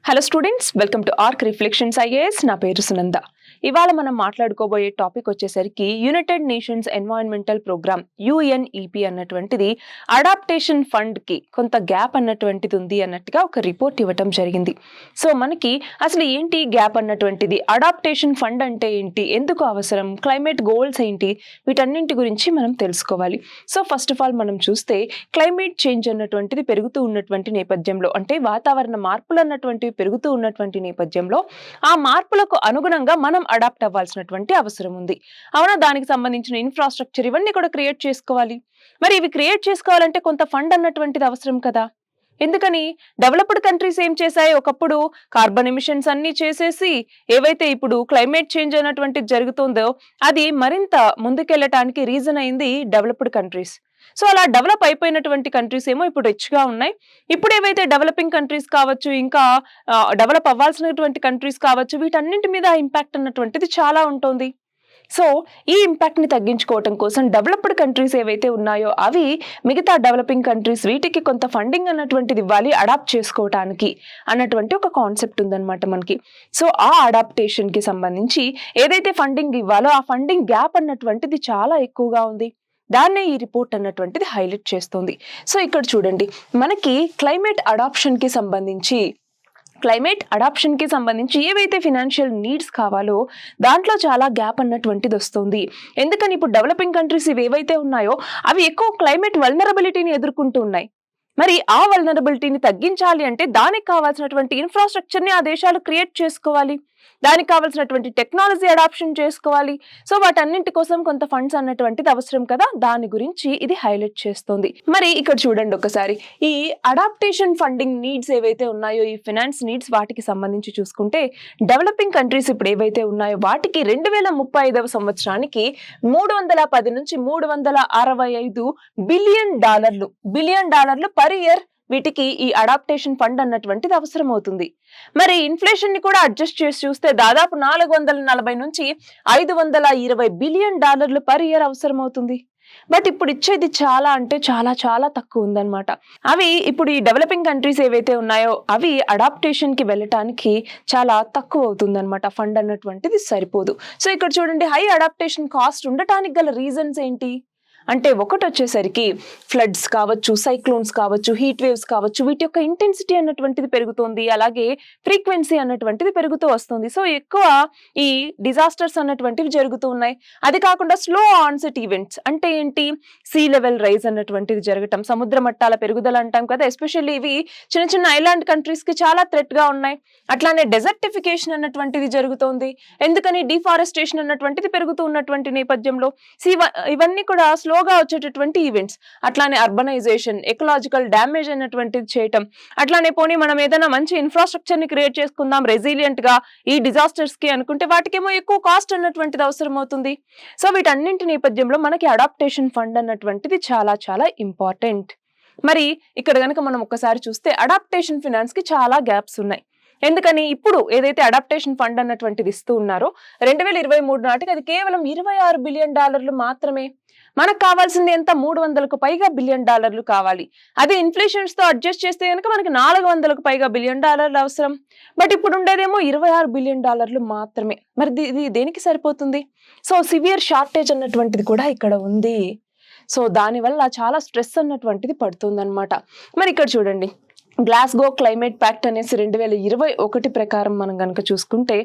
Hello students, welcome to Ark Reflections IAS. నా పేరు సునంద. ఇవాళ మనం మాట్లాడుకోబోయే టాపిక్ వచ్చేసరికి United Nations Environmental Programme UNEP అన్నటువంటిది అడాప్టేషన్ ఫండ్ కి కొంత గ్యాప్ అన్నటువంటిది ఉంది అన్నట్టుగా ఒక రిపోర్ట్ ఇవ్వటం జరిగింది. సో మనకి అసలు ఏంటి గ్యాప్ అన్నటువంటిది, అడాప్టేషన్ ఫండ్ అంటే ఏంటి, ఎందుకు అవసరం, క్లైమేట్ గోల్స్ ఏంటి, వీటన్నింటి గురించి మనం తెలుసుకోవాలి. సో ఫస్ట్ ఆఫ్ ఆల్ మనం చూస్తే క్లైమేట్ చేంజ్ అన్నటువంటిది పెరుగుతూ ఉన్నటువంటి నేపథ్యంలో, అంటే వాతావరణ మార్పులు అన్నటువంటివి పెరుగుతూ ఉన్నటువంటి నేపథ్యంలో ఆ మార్పులకు అనుగుణంగా మనం అడాప్ట్ అవ్వాల్సినటువంటి అవసరం ఉంది. అవునా? దానికి సంబంధించిన ఇన్ఫ్రాస్ట్రక్చర్ ఇవన్నీ కూడా క్రియేట్ చేసుకోవాలి. మరి ఇవి క్రియేట్ చేసుకోవాలంటే కొంత ఫండ్ అన్నటువంటిది అవసరం కదా. ఎందుకని డెవలప్డ్ కంట్రీస్ ఏం చేశాయి, ఒకప్పుడు కార్బన్ ఎమిషన్స్ అన్ని చేసేసి ఏవైతే ఇప్పుడు క్లైమేట్ చేంజ్ అన్నటువంటిది జరుగుతుందో అది మరింత ముందుకెళ్ళటానికి రీజన్ అయింది డెవలప్డ్ కంట్రీస్. సో అలా డెవలప్ అయిపోయినటువంటి కంట్రీస్ ఏమో ఇప్పుడు రిచ్ గా ఉన్నాయి. ఇప్పుడు ఏవైతే డెవలపింగ్ కంట్రీస్ కావచ్చు, ఇంకా డెవలప్ అవ్వాల్సినటువంటి కంట్రీస్ కావచ్చు, వీటన్నింటి మీద ఇంపాక్ట్ అన్నటువంటిది చాలా ఉంటుంది. సో ఈ ఇంపాక్ట్ ని తగ్గించుకోవటం కోసం డెవలప్డ్ కంట్రీస్ ఏవైతే ఉన్నాయో అవి మిగతా డెవలపింగ్ కంట్రీస్ వీటికి కొంత ఫండింగ్ అన్నటువంటిది ఇవ్వాలి అడాప్ట్ చేసుకోవటానికి అన్నటువంటి ఒక కాన్సెప్ట్ ఉందన్నమాట మనకి. సో ఆ అడాప్టేషన్ కి సంబంధించి ఏదైతే ఫండింగ్ ఇవ్వాలో ఆ ఫండింగ్ గ్యాప్ అన్నటువంటిది చాలా ఎక్కువగా ఉంది. దాన్నే ఈ రిపోర్ట్ అన్నటువంటిది హైలైట్ చేస్తుంది. సో ఇక్కడ చూడండి, మనకి క్లైమేట్ అడాప్షన్ కి సంబంధించి ఏవైతే ఫినాన్షియల్ నీడ్స్ కావాలో దాంట్లో చాలా గ్యాప్ అన్నటువంటిది వస్తుంది. ఎందుకని ఇప్పుడు డెవలపింగ్ కంట్రీస్ ఇవి ఏవైతే ఉన్నాయో అవి ఎక్కువ క్లైమేట్ వల్నరబిలిటీని ఎదుర్కొంటూ ఉన్నాయి. మరి ఆ వల్నరబిలిటీని తగ్గించాలి అంటే దానికి కావాల్సినటువంటి ఇన్ఫ్రాస్ట్రక్చర్ ని ఆ దేశాలు క్రియేట్ చేసుకోవాలి, దానికి కావాల్సినటువంటి టెక్నాలజీ అడాప్షన్ చేసుకోవాలి. సో వాటన్నింటి కోసం కొంత ఫండ్స్ అన్నటువంటిది అవసరం కదా, దాని గురించి ఇది హైలైట్ చేస్తుంది. మరి ఇక్కడ చూడండి ఒకసారి, ఈ అడాప్టేషన్ ఫండింగ్ నీడ్స్ ఏవైతే ఉన్నాయో, ఈ ఫైనాన్స్ నీడ్స్ వాటికి సంబంధించి చూసుకుంటే డెవలపింగ్ కంట్రీస్ ఇప్పుడు ఏవైతే ఉన్నాయో వాటికి 2035 సంవత్సరానికి 310 నుంచి 365 బిలియన్ డాలర్లు పర్ ఇయర్ వీటికి ఈ అడాప్టేషన్ ఫండ్ అన్నటువంటిది అవసరం అవుతుంది. మరి ఇన్ఫ్లేషన్ ని కూడా అడ్జస్ట్ చేసి చూస్తే దాదాపు 440 నుంచి 520 బిలియన్ డాలర్లు పర్ ఇయర్ అవసరం అవుతుంది. బట్ ఇప్పుడు ఇచ్చేది చాలా అంటే చాలా చాలా తక్కువ ఉందన్నమాట. అవి ఇప్పుడు ఈ డెవలపింగ్ కంట్రీస్ ఏవైతే ఉన్నాయో అవి అడాప్టేషన్ కి వెళ్ళటానికి చాలా తక్కువ అవుతుందన్నమాట, ఫండ్ అన్నటువంటిది సరిపోదు. సో ఇక్కడ చూడండి, హై అడాప్టేషన్ కాస్ట్ ఉండటానికి గల రీజన్స్ ఏంటి అంటే, ఒకటి వచ్చేసరికి ఫ్లడ్స్ కావచ్చు, సైక్లోన్స్ కావచ్చు, హీట్ వేవ్స్ కావచ్చు, వీటి యొక్క ఇంటెన్సిటీ అన్నటువంటిది పెరుగుతుంది, అలాగే ఫ్రీక్వెన్సీ అన్నటువంటిది పెరుగుతూ వస్తుంది. సో ఎక్కువ ఈ డిజాస్టర్స్ అన్నటువంటివి జరుగుతూ ఉన్నాయి. అది కాకుండా స్లో ఆన్సెట్ ఈవెంట్స్ అంటే ఏంటి, సీ లెవెల్ రైజ్ అన్నటువంటిది జరగటం, సముద్ర మట్టాల పెరుగుదల అంటాం కదా, ఎస్పెషల్లీ ఇవి చిన్న చిన్న ఐలాండ్ కంట్రీస్ కి చాలా థ్రెట్ గా ఉన్నాయి. అట్లానే డెజర్టిఫికేషన్ అన్నటువంటిది జరుగుతోంది. ఎందుకని, డిఫారెస్టేషన్ అన్నటువంటిది పెరుగుతూ ఉన్నటువంటి నేపథ్యంలో ఇవన్నీ కూడా స్లోగా వచ్చేటటువంటి ఈవెంట్స్. అట్లానే అర్బనైజేషన్, ఎకలాజికల్ డ్యామేజ్ అన్నటువంటిది చేయటం, అట్లానే పోనీ మనం ఏదైనా మంచి ఇన్ఫ్రాస్ట్రక్చర్ ని క్రియేట్ చేసుకుందాం రెసిలియంట్ గా ఈ డిజాస్టర్స్ కి అనుకుంటే వాటికేమో ఎక్కువ కాస్ట్ అన్నటువంటిది అవసరం అవుతుంది. సో వీటన్నింటి నేపథ్యంలో మనకి అడాప్టేషన్ ఫండ్ అన్నటువంటిది చాలా చాలా ఇంపార్టెంట్. మరి ఇక్కడ గనక మనం ఒక్కసారి చూస్తే అడాప్టేషన్ ఫినాన్స్ కి చాలా గ్యాప్స్ ఉన్నాయి. ఎందుకని, ఇప్పుడు ఏదైతే అడాప్టేషన్ ఫండ్ అన్నటువంటిది ఇస్తూ ఉన్నారో 2023 నాటికి అది కేవలం 26 బిలియన్ డాలర్లు మాత్రమే. మనకు కావాల్సింది ఎంత, 300కు పైగా బిలియన్ డాలర్లు కావాలి. అదే ఇన్ఫ్లేషన్స్ తో అడ్జస్ట్ చేస్తే కనుక మనకి 400కు పైగా బిలియన్ డాలర్లు అవసరం. బట్ ఇప్పుడు ఉండేదేమో 26 బిలియన్ డాలర్లు మాత్రమే. మరి ఇది దేనికి సరిపోతుంది? సో సివియర్ షార్టేజ్ అన్నటువంటిది కూడా ఇక్కడ ఉంది. సో దానివల్ల చాలా స్ట్రెస్ అన్నటువంటిది పడుతుందన్నమాట. మరి ఇక్కడ చూడండి, గ్లాస్గో క్లైమేట్ ప్యాక్ట్ అనేసి 2021 ప్రకారం మనం కనుక చూసుకుంటే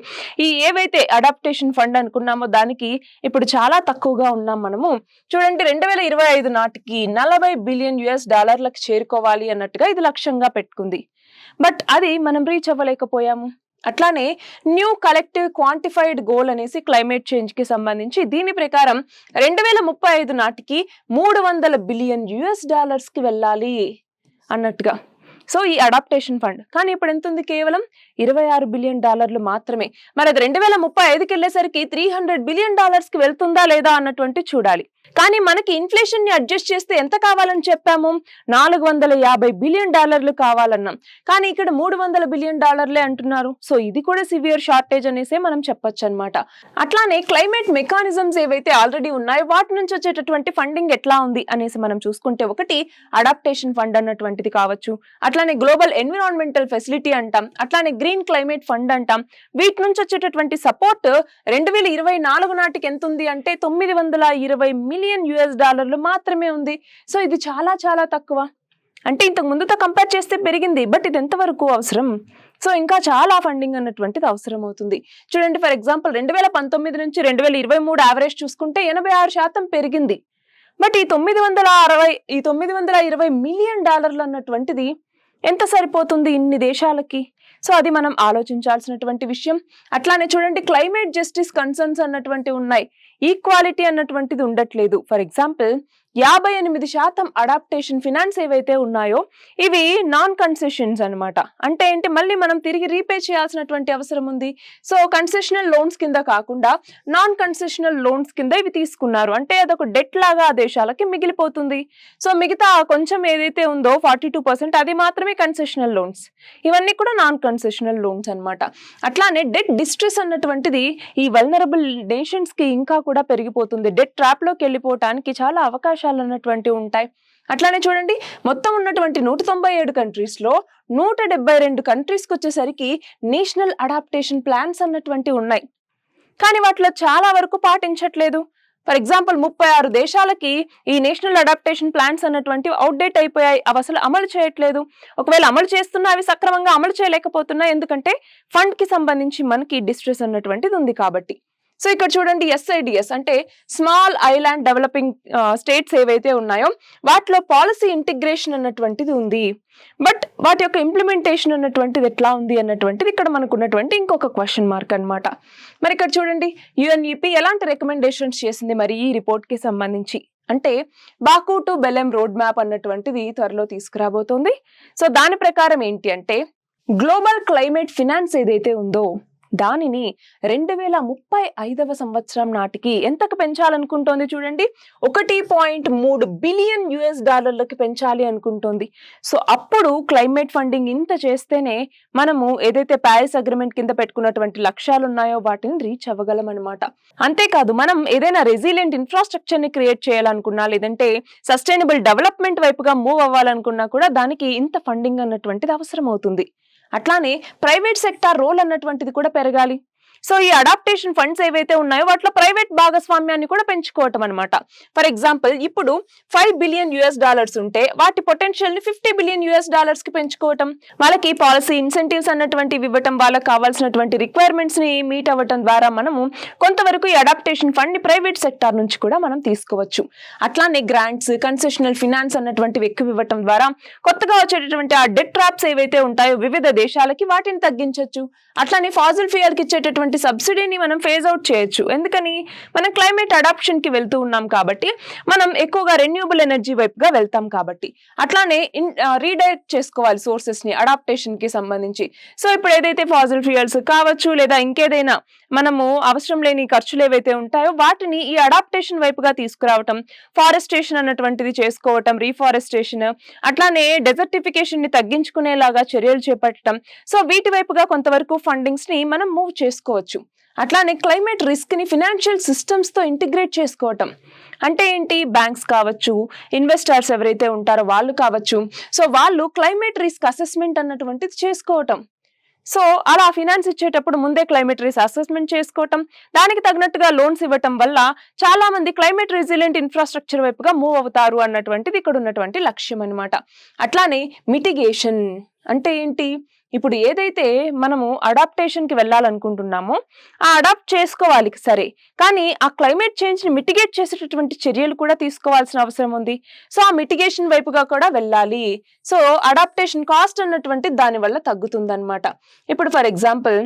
ఈ ఏవైతే అడాప్టేషన్ ఫండ్ అనుకున్నామో దానికి ఇప్పుడు చాలా తక్కువగా ఉన్నాం మనము. చూడండి, 2025 నాటికి 40 బిలియన్ డాలర్లకు చేరుకోవాలి అన్నట్టుగా ఇది లక్ష్యంగా పెట్టుకుంది. బట్ అది మనం రీచ్ అవ్వలేకపోయాము. అట్లానే న్యూ కలెక్టివ్ క్వాంటిఫైడ్ గోల్ అనేసి క్లైమేట్ చేంజ్ కి సంబంధించి దీని ప్రకారం 2035 నాటికి 300 బిలియన్ డాలర్స్ కి వెళ్ళాలి అన్నట్టుగా. సో ఈ అడాప్టేషన్ ఫండ్ కానీ ఇప్పుడు ఎంత ఉంది, కేవలం 26 బిలియన్ డాలర్లు మాత్రమే. మరి అది 2035కి వెళ్ళేసరికి 300 బిలియన్ డాలర్స్ కి వెళ్తుందా లేదా అన్నటువంటి చూడాలి. కానీ మనకి ఇన్ఫ్లేషన్ ని అడ్జస్ట్ చేస్తే ఎంత కావాలని చెప్పాము, 450 బిలియన్ డాలర్లు కావాలన్నాం. కానీ ఇక్కడ 300 బిలియన్ డాలర్లే అంటున్నారు. సో ఇది కూడా సివియర్ షార్టేజ్ అనేసే మనం చెప్పొచ్చు అనమాట. అట్లానే క్లైమేట్ మెకానిజమ్స్ ఏవైతే ఆల్రెడీ ఉన్నాయో వాటి నుంచి వచ్చేటటువంటి ఫండింగ్ ఎట్లా ఉంది అనేసి మనం చూసుకుంటే, ఒకటి అడాప్టేషన్ ఫండ్ అన్నటువంటిది కావచ్చు, అట్లా అట్లానే గ్లోబల్ ఎన్విరాన్మెంటల్ ఫెసిలిటీ అంటాం, అట్లానే గ్రీన్ క్లైమేట్ ఫండ్ అంటాం. వీటి నుంచి వచ్చేటటువంటి సపోర్ట్ 2024 నాటికి ఎంత ఉంది అంటే $920 మిలియన్ మాత్రమే ఉంది. సో ఇది చాలా చాలా తక్కువ. అంటే ఇంతకు ముందుతో కంపేర్ చేస్తే పెరిగింది, బట్ ఇది ఎంతవరకు అవసరం? సో ఇంకా చాలా ఫండింగ్ అన్నటువంటిది అవసరం అవుతుంది. చూడండి, ఫర్ ఎగ్జాంపుల్ 2019 నుంచి 2023 యావరేజ్ చూసుకుంటే 86% పెరిగింది. బట్ ఈ $920 మిలియన్ అన్నటువంటిది ఎంత సరిపోతుంది ఇన్ని దేశాలకి? సో అది మనం ఆలోచించాల్సినటువంటి విషయం. అట్లానే చూడండి, క్లైమేట్ జస్టిస్ కన్సర్న్స్ అన్నటువంటి ఉన్నాయి, ఈక్వాలిటీ అన్నటువంటిది ఉండట్లేదు. ఫర్ ఎగ్జాంపుల్ 58% అడాప్టేషన్ ఫినాన్స్ ఏవైతే ఉన్నాయో ఇవి నాన్ కన్సెషన్స్ అనమాట. అంటే ఏంటి, మళ్ళీ మనం తిరిగి రీపే చేయాల్సినటువంటి అవసరం ఉంది. సో కన్సెషనల్ లోన్స్ కింద కాకుండా నాన్ కన్సెషనల్ లోన్స్ కింద ఇవి తీసుకున్నారు. అంటే అదొక డెట్ లాగా ఆ దేశాలకి మిగిలిపోతుంది. సో మిగతా కొంచెం ఏదైతే ఉందో 42% అది మాత్రమే కన్సెషనల్ లోన్స్, ఇవన్నీ కూడా నాన్ కన్సెషనల్ లోన్స్ అనమాట. అట్లానే డెట్ డిస్ట్రెస్ అన్నటువంటిది ఈ వల్నరబుల్ నేషన్స్ కి ఇంకా కూడా పెరిగిపోతుంది. డెట్ ట్రాప్ లోకి వెళ్ళిపోవటానికి చాలా అవకాశాలు అన్నటువంటి ఉంటాయి. అట్లానే చూడండి, మొత్తం ఉన్నటువంటి 197 కంట్రీస్ లో 172 కంట్రీస్ కి వచ్చేసరికి నేషనల్ అడాప్టేషన్ ప్లాన్స్ అన్నటువంటి ఉన్నాయి, కానీ వాటిలో చాలా వరకు పాటించట్లేదు. ఫర్ ఎగ్జాంపుల్ 36 దేశాలకి ఈ నేషనల్ అడాప్టేషన్ ప్లాన్స్ అన్నటువంటి అవుట్డేట్ అయిపోయాయి, అవి అసలు అమలు చేయట్లేదు. ఒకవేళ అమలు చేస్తున్నా అవి సక్రమంగా అమలు చేయలేకపోతున్నాయి, ఎందుకంటే ఫండ్ కి సంబంధించి మనకి డిస్ట్రెస్ అన్నటువంటిది ఉంది కాబట్టి. సో ఇక్కడ చూడండి, SIDS అంటే స్మాల్ ఐలాండ్ డెవలపింగ్ స్టేట్స్ ఏవైతే ఉన్నాయో వాటిలో పాలసీ ఇంటిగ్రేషన్ అన్నటువంటిది ఉంది, బట్ వాటి యొక్క ఇంప్లిమెంటేషన్ అన్నటువంటిది ఎట్లా ఉంది అన్నటువంటిది ఇక్కడ మనకు ఉన్నటువంటి ఇంకొక క్వశ్చన్ మార్క్ అన్నమాట. మరి ఇక్కడ చూడండి, UNEP ఎలాంటి రికమెండేషన్స్ చేసింది మరి ఈ రిపోర్ట్ కి సంబంధించి అంటే బాకు టు బెలెం రోడ్ మ్యాప్ అన్నటువంటిది త్వరలో తీసుకురాబోతోంది. సో దాని ప్రకారం ఏంటి అంటే, గ్లోబల్ క్లైమేట్ ఫినాన్స్ ఏదైతే ఉందో దానిని 2035 సంవత్సరం నాటికి ఎంతకు పెంచాలనుకుంటోంది చూడండి, $1.3 బిలియన్ పెంచాలి అనుకుంటోంది. సో అప్పుడు క్లైమేట్ ఫండింగ్ ఇంత చేస్తేనే మనము ఏదైతే ప్యారిస్ అగ్రిమెంట్ కింద పెట్టుకున్నటువంటి లక్ష్యాలు ఉన్నాయో వాటిని రీచ్ అవ్వగలం అనమాట. అంతేకాదు, మనం ఏదైనా రెసిలియంట్ ఇన్ఫ్రాస్ట్రక్చర్ ని క్రియేట్ చేయాలనుకున్నా, లేదంటే సస్టైనబుల్ డెవలప్మెంట్ వైపుగా మూవ్ అవ్వాలనుకున్నా కూడా దానికి ఇంత ఫండింగ్ అన్నటువంటిది అవసరం అవుతుంది. అట్లానే ప్రైవేట్ సెక్టార్ రోల్ అన్నటువంటిది కూడా పెరగాలి. సో ఈ అడాప్టేషన్ ఫండ్స్ ఏవైతే ఉన్నాయో వాటిలో ప్రైవేట్ భాగస్వామ్యాన్ని కూడా పెంచుకోవటం అనమాట. ఫర్ ఎగ్జాంపుల్ ఇప్పుడు $5 బిలియన్ ఉంటే వాటి పొటెన్షియల్ ని $50 బిలియన్ కి పెంచుకోవటం, వాళ్ళకి పాలసీ ఇన్సెంటివ్స్ అన్నటువంటివి ఇవ్వటం, వాళ్ళకి కావాల్సినటువంటి రిక్వైర్మెంట్స్ ని మీట్ అవ్వటం ద్వారా మనము కొంతవరకు ఈ అడాప్టేషన్ ఫండ్ ని ప్రైవేట్ సెక్టార్ నుంచి కూడా మనం తీసుకోవచ్చు. అట్లానే గ్రాంట్స్, కన్సెషనల్ ఫినాన్స్ అన్నటువంటివి ఎక్కువ ఇవ్వటం ద్వారా కొత్తగా వచ్చేటటువంటి ఆ డెట్ ట్రాప్స్ ఏవైతే ఉంటాయో వివిధ దేశాలకి వాటిని తగ్గించవచ్చు. అట్లానే ఫాజిల్ ఫ్యూయల్ కి ఇచ్చేటటువంటి సబ్సిడీని మనం ఫేజ్ అవుట్ చేయొచ్చు. ఎందుకని, మనం క్లైమేట్ అడాప్షన్ కి వెళ్తూ ఉన్నాం కాబట్టి, మనం ఎక్కువగా రెన్యూబుల్ ఎనర్జీ వైపుగా వెళ్తాం కాబట్టి. అట్లానే రీడైరెక్ట్ చేసుకోవాలి సోర్సెస్ ని అడాప్టేషన్ కి సంబంధించి. సో ఇప్పుడు ఏదైతే ఫాజిల్ ఫ్యూయల్స్ కావచ్చు లేదా ఇంకేదైనా మనము అవసరం లేని ఖర్చులు ఏవైతే ఉంటాయో వాటిని ఈ అడాప్టేషన్ వైపుగా తీసుకురావటం, ఫారెస్టేషన్ అన్నటువంటిది చేసుకోవటం, రీఫారెస్టేషన్, అట్లానే డెజర్టిఫికేషన్ ని తగ్గించుకునేలాగా చర్యలు చేపట్టడం. సో వీటి వైపుగా కొంతవరకు ఫండింగ్స్ ని మనం మూవ్ చేసుకోవచ్చు. అట్లానే క్లైమేట్ రిస్క్ ని ఫినాన్షియల్ సిస్టమ్స్ తో ఇంటిగ్రేట్ చేసుకోవటం అంటే ఏంటి, బ్యాంక్స్ కావచ్చు, ఇన్వెస్టర్స్ ఎవరైతే ఉంటారో వాళ్ళు కావచ్చు, సో వాళ్ళు క్లైమేట్ రిస్క్ అసెస్మెంట్ అన్నటువంటిది చేసుకోవటం. సో అలా ఫినాన్స్ ఇచ్చేటప్పుడు ముందే క్లైమేట్ రిస్క్ అసెస్మెంట్ చేసుకోవటం, దానికి తగినట్టుగా లోన్స్ ఇవ్వటం వల్ల చాలా మంది క్లైమేట్ రెసిలియంట్ ఇన్ఫ్రాస్ట్రక్చర్ వైపుగా మూవ్ అవుతారు అన్నటువంటిది ఇక్కడ ఉన్నటువంటి లక్ష్యం అన్నమాట. అట్లానే మిటిగేషన్ అంటే ఏంటి, ఇప్పుడు ఏదైతే మనము అడాప్టేషన్ కి వెళ్ళాలనుకుంటున్నామో ఆ అడాప్ట్ చేసుకోవాలి సరే, కానీ ఆ క్లైమేట్ చేంజ్ ని మిటిగేట్ చేసేటటువంటి చర్యలు కూడా తీసుకోవాల్సిన అవసరం ఉంది. సో ఆ మిటిగేషన్ వైపుగా కూడా వెళ్ళాలి. సో అడాప్టేషన్ కాస్ట్ అన్నటువంటి దాని వల్ల తగ్గుతుంది అనమాట. ఇప్పుడు ఫర్ ఎగ్జాంపుల్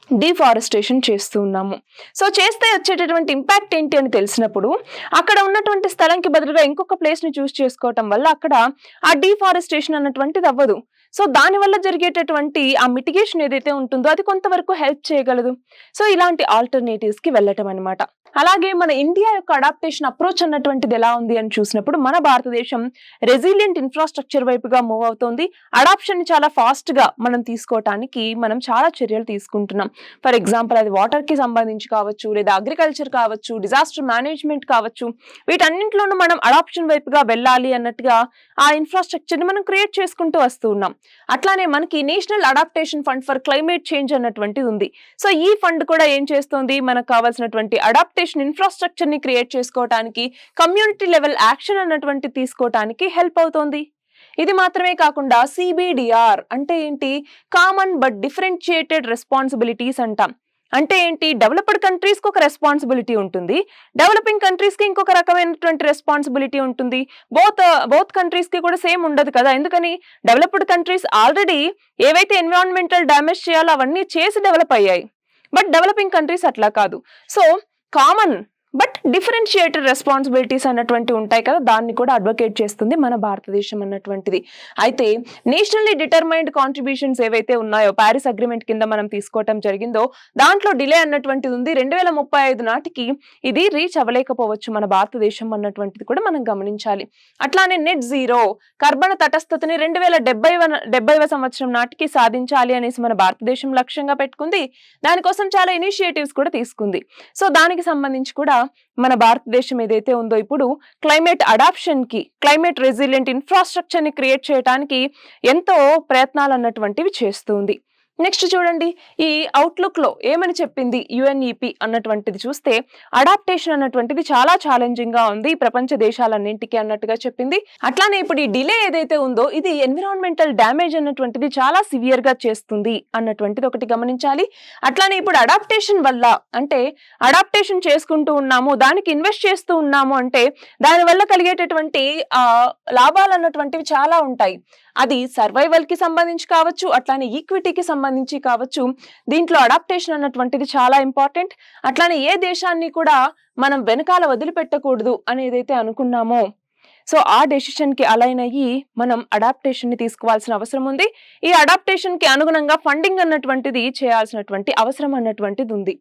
డిఫారెస్టేషన్ చేస్తూ ఉన్నాము. సో చేస్తే వచ్చేటటువంటి ఇంపాక్ట్ ఏంటి అని తెలిసినప్పుడు అక్కడ ఉన్నటువంటి స్థలంకి బదులుగా ఇంకొక ప్లేస్ ని చూస్ చేసుకోవటం వల్ల అక్కడ ఆ డిఫారెస్టేషన్ అన్నటువంటిది అవ్వదు. సో దాని వల్ల జరిగేటటువంటి ఆ మిటిగేషన్ ఏదైతే ఉంటుందో అది కొంతవరకు హెల్ప్ చేయగలదు. సో ఇలాంటి ఆల్టర్నేటివ్స్ కి వెళ్ళటం అనమాట. అలాగే మన ఇండియా యొక్క అడాప్టేషన్ అప్రోచ్ అన్నటువంటిది ఎలా ఉంది అని చూసినప్పుడు మన భారతదేశం రెసిలియంట్ ఇన్ఫ్రాస్ట్రక్చర్ వైపుగా మూవ్ అవుతోంది. అడాప్షన్ ని చాలా ఫాస్ట్ గా మనం తీసుకోవటానికి మనం చాలా చర్యలు తీసుకుంటున్నాం. ఫర్ ఎగ్జాంపుల్ అది వాటర్ కి సంబంధించి కావచ్చు, లేదా అగ్రికల్చర్ కావచ్చు, డిజాస్టర్ మేనేజ్మెంట్ కావచ్చు, వీటన్నింటిలోనూ మనం అడాప్షన్ వైపుగా వెళ్ళాలి అన్నట్టుగా ఆ ఇన్ఫ్రాస్ట్రక్చర్ ని మనం క్రియేట్ చేసుకుంటూ వస్తూ ఉన్నాం. అట్లానే మనకి national adaptation fund for climate change అన్నటువంటిది ఉంది. సో ఈ ఫండ్ కూడా ఏం చేస్తుంది, మనకు కావాల్సినటువంటి అడాప్టేషన్ ఇన్ఫ్రాస్ట్రక్చర్ ని క్రియేట్ చేసుకోవడానికి, కమ్యూనిటీ లెవెల్ యాక్షన్ అన్నటువంటి తీసుకోవడానికి హెల్ప్ అవుతోంది. ఇది మాత్రమే కాకుండా సిబిడిఆర్ అంటే ఏంటి, కామన్ బట్ డిఫరెన్షియేటెడ్ రెస్పాన్సిబిలిటీస్ అంటాం. అంటే ఏంటి, డెవలప్డ్ కంట్రీస్ కి ఒక రెస్పాన్సిబిలిటీ ఉంటుంది, డెవలపింగ్ కంట్రీస్ కి ఇంకొక రకమైనటువంటి రెస్పాన్సిబిలిటీ ఉంటుంది. బోత్ కంట్రీస్ కి కూడా సేమ్ ఉండదు కదా. ఎందుకని, డెవలప్డ్ కంట్రీస్ ఆల్రెడీ ఏవైతే ఎన్విరాన్మెంటల్ డ్యామేజ్ చేయాలో అవన్నీ చేసి డెవలప్ అయ్యాయి. బట్ డెవలపింగ్ కంట్రీస్ అట్లా కాదు. So common but differentiated responsibilities అన్నటువంటి ఉంటాయి కదా, దాన్ని కూడా అడ్వకేట్ చేస్తుంది మన భారతదేశం అన్నటువంటిది. అయితే నేషనల్లీ డిటర్మైన్డ్ కాంట్రిబ్యూషన్స్ ఏవైతే ఉన్నాయో ప్యారిస్ అగ్రిమెంట్ కింద మనం తీసుకోవటం జరిగిందో, దాంట్లో డిలే అన్నటువంటిది ఉంది. 2035 నాటికి ఇది రీచ్ అవ్వలేకపోవచ్చు మన భారతదేశం అన్నటువంటిది కూడా మనం గమనించాలి. అట్లానే నెట్ జీరో కర్బన తటస్థతని 2070వ సంవత్సరం నాటికి సాధించాలి అనేసి మన భారతదేశం లక్ష్యంగా పెట్టుకుంది. దానికోసం చాలా ఇనిషియేటివ్స్ కూడా తీసుకుంది. సో దానికి సంబంధించి కూడా మన భారతదేశం ఏదైతే ఉందో ఇప్పుడు క్లైమేట్ అడాప్షన్ కి, క్లైమేట్ రెసిలియంట్ ఇన్ఫ్రాస్ట్రక్చర్ ని క్రియేట్ చేయడానికి ఎంతో ప్రయత్నాలు అన్నటువంటివి చేస్తుంది. నెక్స్ట్ చూడండి, ఈ అవుట్లుక్ లో ఏమని చెప్పింది యుఎన్ఈపి అన్నటువంటిది చూస్తే, అడాప్టేషన్ అన్నటువంటిది చాలా ఛాలెంజింగ్ గా ఉంది ప్రపంచ దేశాలన్నింటికి అన్నట్టుగా చెప్పింది. అట్లానే ఇప్పుడు ఈ డిలే ఏదైతే ఉందో ఇది ఎన్విరాన్మెంటల్ డ్యామేజ్ అన్నటువంటిది చాలా సివియర్ గా చేస్తుంది అన్నటువంటిది ఒకటి గమనించాలి. అట్లానే ఇప్పుడు అడాప్టేషన్ వల్ల, అంటే అడాప్టేషన్ చేసుకుంటూ ఉన్నాము, దానికి ఇన్వెస్ట్ చేస్తూ ఉన్నాము అంటే దాని వల్ల కలిగేటటువంటి లాభాలు అన్నటువంటివి చాలా ఉంటాయి. అది సర్వైవల్ కి సంబంధించి కావచ్చు, అట్లానే ఈక్విటీకి సంబంధించి కావచ్చు. దీంట్లో అడాప్టేషన్ అన్నటువంటిది చాలా ఇంపార్టెంట్. అట్లానే ఏ దేశాన్ని కూడా మనం వెనకాల వదిలిపెట్టకూడదు అనేదైతే అనుకున్నామో, సో ఆ డెసిషన్ కి అలైన్ అయ్యి మనం అడాప్టేషన్ ని తీసుకోవాల్సిన అవసరం ఉంది. ఈ అడాప్టేషన్ కి అనుగుణంగా ఫండింగ్ అన్నటువంటిది చేయాల్సినటువంటి అవసరం అన్నటువంటిది ఉంది.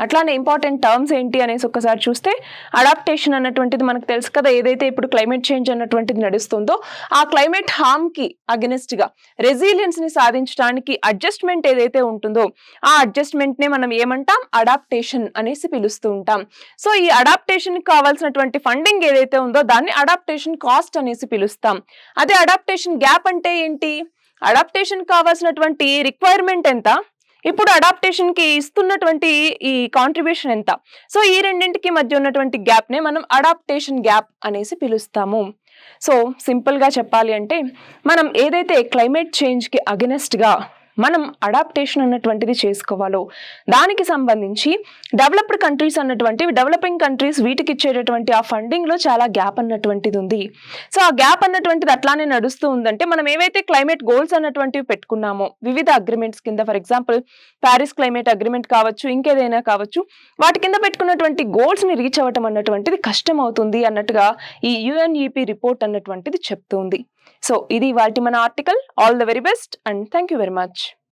అట్లానే ఇంపార్టెంట్ టర్మ్స్ ఏంటి అనేసి ఒకసారి చూస్తే, అడాప్టేషన్ అన్నటువంటిది మనకు తెలుసు కదా, ఏదైతే ఇప్పుడు క్లైమేట్ చేంజ్ అన్నటువంటిది నడుస్తుందో ఆ క్లైమేట్ హార్మ్ కి అగెనిస్ట్ గా రెసిలియన్స్ ని సాధించడానికి అడ్జస్ట్మెంట్ ఏదైతే ఉంటుందో ఆ అడ్జస్ట్మెంట్ నే మనం ఏమంటాం, అడాప్టేషన్ అనేసి పిలుస్తూ ఉంటాం. సో ఈ అడాప్టేషన్ కి కావాల్సినటువంటి ఫండింగ్ ఏదైతే ఉందో దాన్ని అడాప్టేషన్ కాస్ట్ అనేసి పిలుస్తాం. అదే అడాప్టేషన్ గ్యాప్ అంటే ఏంటి, అడాప్టేషన్ కావాల్సినటువంటి రిక్వైర్మెంట్ ఎంత, ఇప్పుడు అడాప్టేషన్ కి ఇస్తున్నటువంటి ఈ కాంట్రిబ్యూషన్ ఎంత. సో ఈ రెండింటికి మధ్య ఉన్నటువంటి గ్యాప్ నే మనం అడాప్టేషన్ గ్యాప్ అనేసి పిలుస్తాము. సో సింపుల్ గా చెప్పాలి అంటే, మనం ఏదైతే క్లైమేట్ చేంజ్ కి అగెనెస్ట్ గా మనం అడాప్టేషన్ అన్నటువంటిది చేసుకోవాలో దానికి సంబంధించి డెవలప్డ్ కంట్రీస్ అన్నటువంటివి, డెవలపింగ్ కంట్రీస్ వీటికి ఇచ్చేటటువంటి ఆ ఫండింగ్ లో చాలా గ్యాప్ అన్నటువంటిది ఉంది. సో ఆ గ్యాప్ అన్నటువంటిది అట్లానే నడుస్తూ ఉందంటే, మనం ఏవైతే క్లైమేట్ గోల్స్ అన్నటువంటివి పెట్టుకున్నామో వివిధ అగ్రిమెంట్స్ కింద, for example Paris climate agreement కావచ్చు, ఇంకేదైనా కావచ్చు, వాటి కింద పెట్టుకున్నటువంటి గోల్స్ ని రీచ్ అవ్వటం అన్నటువంటిది కష్టం అవుతుంది అన్నట్టుగా ఈ యుఎన్ఈపి రిపోర్ట్ అన్నటువంటిది చెప్తుంది. సో ఇది ఇవాల్టి మన article. All the very best and thank you very much.